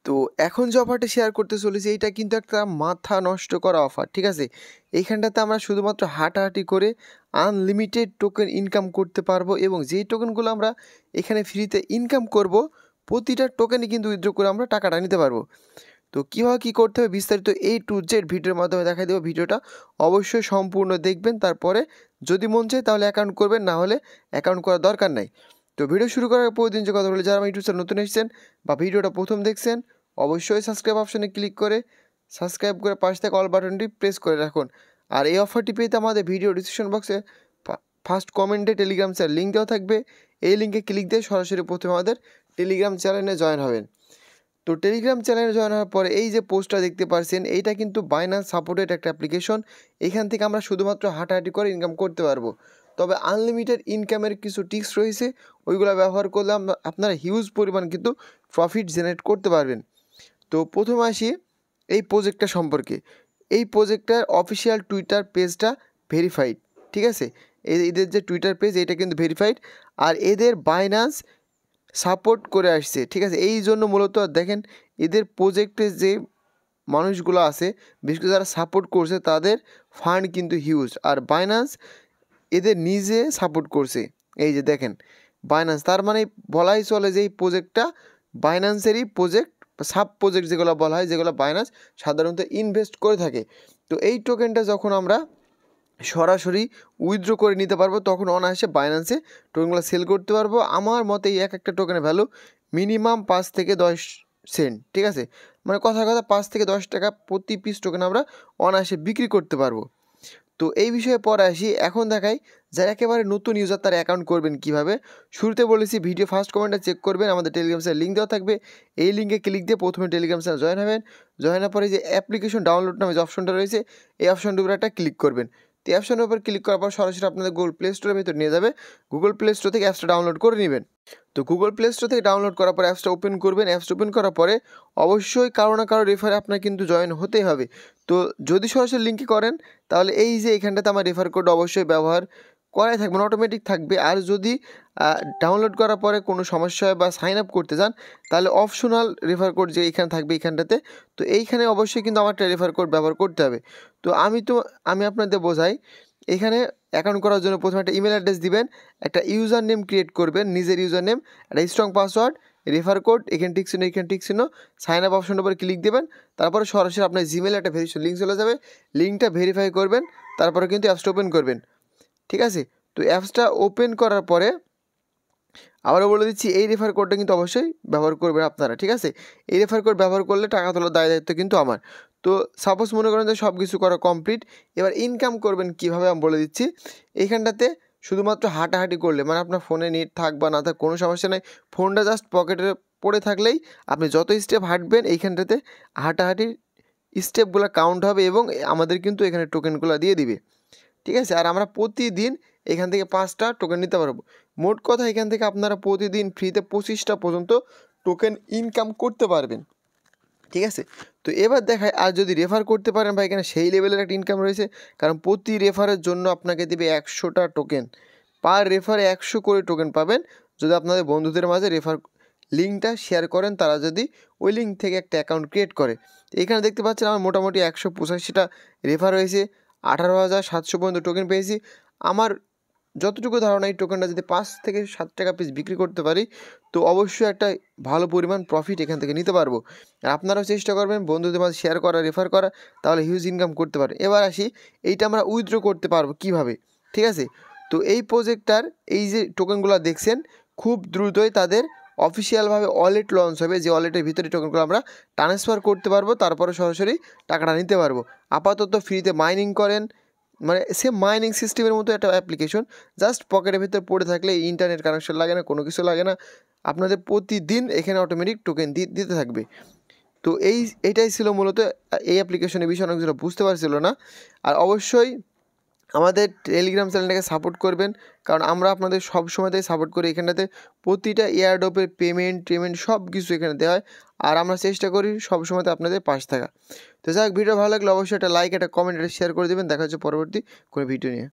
তো এখন যে অফারটা শেয়ার করতে চলেছি এইটা কিন্তু একটা মাথা নষ্ট করা অফার, ঠিক আছে। এইখানটাতে আমরা শুধুমাত্র হাঁটাহাঁটি করে আনলিমিটেড টোকেন ইনকাম করতে পারবো এবং যেই টোকেনগুলো আমরা এখানে ফ্রিতে ইনকাম করব প্রতিটা টোকেনই কিন্তু উইথড্র করে আমরা টাকাটা নিতে পারবো। তো কীভাবে কী করতে হবে বিস্তারিত A to Z ভিডিওর মাধ্যমে দেখাই দেবো। ভিডিওটা অবশ্যই সম্পূর্ণ দেখবেন, তারপরে যদি মন চায় তাহলে অ্যাকাউন্ট করবেন, না হলে অ্যাকাউন্ট করার দরকার নাই। তো ভিডিও শুরু করার প্রতিদিন যে কথা বলে যারা আমার ইউটিউব চ্যানেল নতুন এসেছেন বা ভিডিওটা প্রথম দেখছেন অবশ্যই সাবস্ক্রাইব অপশানে ক্লিক করে সাবস্ক্রাইব করে পাশে থাকা অল বাটনটি প্রেস করে রাখুন। আর এই অফারটি পেতে আমাদের ভিডিও ডিসক্রিপশন বক্সে ফার্স্ট কমেন্টে টেলিগ্রাম চ্যানেল লিঙ্ক দেওয়া থাকবে। এই লিঙ্কে ক্লিক দিয়ে সরাসরি প্রথমে আমাদের টেলিগ্রাম চ্যানেলে জয়েন হবেন। তো টেলিগ্রাম চ্যানেলে জয়েন হওয়ার পরে এই যে পোস্টটা দেখতে পাচ্ছেন এইটা কিন্তু বাইন্যান্স সাপোর্টেড একটা অ্যাপ্লিকেশন। এখান থেকে আমরা শুধুমাত্র হাঁটাহাঁটি করে ইনকাম করতে পারবো, তবে আনলিমিটেড ইনকামের কিছু টিপস রয়েছে, ওইগুলো ব্যবহার করলে আপনারা হিউজ পরিমাণ কিন্তু প্রফিট জেনারেট করতে পারবেন। তো প্রথমে আসি এই প্রজেক্টটা সম্পর্কে। এই প্রজেক্টটার অফিসিয়াল টুইটার পেজটা ভেরিফাইড, ঠিক আছে। এদের যে টুইটার পেজ এটা কিন্তু ভেরিফাইড, আর এদের বাইন্যান্স সাপোর্ট করে আসছে, ঠিক আছে। এই জন্য মূলত দেখেন এদের প্রজেক্টে যে মানুষগুলো আছে বিশেষ করে যারা সাপোর্ট করছে তাদের ফান্ড কিন্তু হিউজ, আর বাইন্যান্স এদের নিজে সাপোর্ট করছে। এই যে দেখেন বাইন্যান্স, তার মানে বলাই চলে যে এই প্রজেক্টটা বাইন্যান্সেরই প্রজেক্ট, সাব প্রজেক্ট যেগুলো বলা হয়, যেগুলো বাইন্যান্স সাধারণত ইনভেস্ট করে থাকে। তো এই টোকেনটা যখন আমরা সরাসরি উইথড্র করে নিতে পারবো তখন অনায়াসে বাইন্যান্সে টোকেনগুলো সেল করতে পারবো। আমার মতে এই একটা টোকেনের ভ্যালু মিনিমাম 5 থেকে 10 সেন্ট, ঠিক আছে। মানে কথা 5 থেকে 10 টাকা প্রতি পিস টোকেন আমরা অনায়াসে বিক্রি করতে পারবো। তো এই বিষয়ে পরে আসি। এখন দেখাই যারা একেবারে নতুন ইউজার তারা অ্যাকাউন্ট করবেন কীভাবে। শুরুতে বলেছি ভিডিও ফার্স্ট কমেন্টে চেক করবেন, আমাদের টেলিগ্রাম চ্যানেল লিঙ্ক দেওয়া থাকবে। এই লিঙ্কে ক্লিক দিয়ে প্রথমে টেলিগ্রাম চ্যানেল জয়েন হবেন। জয়েন হওয়ার পরে যে অ্যাপ্লিকেশন ডাউনলোড নামে যে অপশনটা রয়েছে এই অপশনটার উপরে একটা ক্লিক করবেন। তো অপশনের উপর ক্লিক করার পর সরাসরি আপনাদের গুগল প্লে স্টোরের ভিতর নিয়ে যাবে। গুগল প্লে স্টোর থেকে অ্যাপসটা ডাউনলোড করে নেবেন। তো গুগল প্লে স্টোর থেকে ডাউনলোড করার পর অ্যাপসটা ওপেন করবেন। অ্যাপসটা ওপেন করার পরে অবশ্যই কারো না কারো রেফারে আপনার কিন্তু জয়েন হতেই হবে। তো যদি সরাসরি লিঙ্কে করেন তাহলে এই যে এখানটাতে আমার রেফার কোড অবশ্যই ব্যবহার করাই থাকবে, অটোমেটিক থাকবে। আর যদি ডাউনলোড করার পরে কোনো সমস্যা হয় বা সাইন আপ করতে চান তাহলে অপশনাল রেফার কোড যে এখানে থাকবে এখানটাতে, তো এইখানে অবশ্যই কিন্তু আমার একটা রেফার কোড ব্যবহার করতে হবে। তো আমি আপনাদের বোঝাই। এখানে অ্যাকাউন্ট করার জন্য প্রথমে একটা ইমেল অ্যাড্রেস দিবেন, একটা ইউজার নেম ক্রিয়েট করবেন, নিজের ইউজার নেম, একটা স্ট্রং পাসওয়ার্ড, রেফার কোড এখানে ঠিক চিহ্ন এখানে ঠিক চিহ্ন, সাইন আপ অপশনের উপরে ক্লিক দেবেন। তারপরে সরাসরি আপনার জিমেলে একটা ভেরিফিকেশন লিঙ্ক চলে যাবে, লিঙ্কটা ভেরিফাই করবেন, তারপরে কিন্তু অ্যাপসটা ওপেন করবেন, ঠিক আছে। তো অ্যাপসটা ওপেন করার পরে আবারও বলে দিচ্ছি এই রেফার কোডটা কিন্তু অবশ্যই ব্যবহার করবেন আপনারা, ঠিক আছে। এই রেফার কোড ব্যবহার করলে টাকা তোলার দায়িত্ব কিন্তু আমার। তো সাপোজ মনে করেন যে সব কিছু করা কমপ্লিট, এবার ইনকাম করবেন কীভাবে আমি বলে দিচ্ছি। এইখানটাতে শুধুমাত্র হাঁটাহাঁটি করলে, মানে আপনার ফোনে নেট থাক বা না থাক কোনো সমস্যা নেই, ফোনটা জাস্ট পকেটে পড়ে থাকলেই আপনি যত স্টেপ হাঁটবেন এইখানটাতে হাঁটাহাঁটির স্টেপগুলো কাউন্ট হবে এবং আমাদের কিন্তু এখানে টোকেনগুলো দিয়ে দিবে, ঠিক আছে। আর আমরা প্রতিদিন এখান থেকে 5টা টোকেন নিতে পারবো। মোট কথা এখান থেকে আপনারা প্রতিদিন ফ্রিতে 25টা পর্যন্ত টোকেন ইনকাম করতে পারবেন, ঠিক আছে। তো এবার দেখায় আর যদি রেফার করতে পারেন বা এখানে সেই লেভেলের একটা ইনকাম রয়েছে, কারণ প্রতি রেফারের জন্য আপনাকে দেবে 100টা টোকেন, পার রেফারে 100 করে টোকেন পাবেন যদি আপনাদের বন্ধুদের মাঝে রেফার লিঙ্কটা শেয়ার করেন, তারা যদি ওই লিঙ্ক থেকে একটা অ্যাকাউন্ট ক্রিয়েট করে। এখানে দেখতে পাচ্ছেন আমার মোটামুটি 185টা রেফার হয়েছে, 18,700 পর্যন্ত টোকেন পেয়েছি। আমার যতটুকু ধারণা এই টোকেনটা যদি 5 থেকে 7 টাকা পিস বিক্রি করতে পারি তো অবশ্যই একটা ভালো পরিমাণ প্রফিট এখান থেকে নিতে পারবো। আর আপনারাও চেষ্টা করবেন বন্ধুদের মাঝে শেয়ার করা, রেফার করা, তাহলে হিউজ ইনকাম করতে পারে। এবার আসি এইটা আমরা উইথড্র করতে পারবো কীভাবে, ঠিক আছে। তো এই প্রজেক্টটার এই যে টোকেনগুলো দেখছেন খুব দ্রুতই তাদের অফিসিয়ালভাবে ওয়ালেট লঞ্চ হবে, যে ওয়ালেটের ভিতরে টোকেনগুলো আমরা ট্রান্সফার করতে পারবো, তারপরে সরাসরি টাকাটা নিতে পারবো। আপাতত ফ্রিতে মাইনিং করেন, মানে সেম মাইনিং সিস্টেমের মতো একটা অ্যাপ্লিকেশন, জাস্ট পকেটের ভিতরে পড়ে থাকলে ইন্টারনেট কানেকশন লাগে না, কোনো কিছু লাগে না, আপনাদের প্রতিদিন এখানে অটোমেটিক টোকেন দিতে থাকবে। তো এইটাই ছিল মূলত এই অ্যাপ্লিকেশনের বিষয়ে অনেক কিছু বুঝতে পারছিল না। আর অবশ্যই আমাদের টেলিগ্রাম চ্যানেলটাকে সাপোর্ট করবেন, কারণ আমরা আপনাদের সব সময়তেই সাপোর্ট করি। এখানটাতে প্রতিটা এয়ারড্রপের পেমেন্ট সব কিছু এখানে দেওয়া হয়, আর আমরা চেষ্টা করি সব সময়তে আপনাদের পাশে থাকা। তো যাক, ভিডিও ভালো লাগলে অবশ্যই একটা লাইক, একটা কমেন্ট, একটা শেয়ার করে দেবেন। দেখা হচ্ছে পরবর্তী কোনো ভিডিও নিয়ে।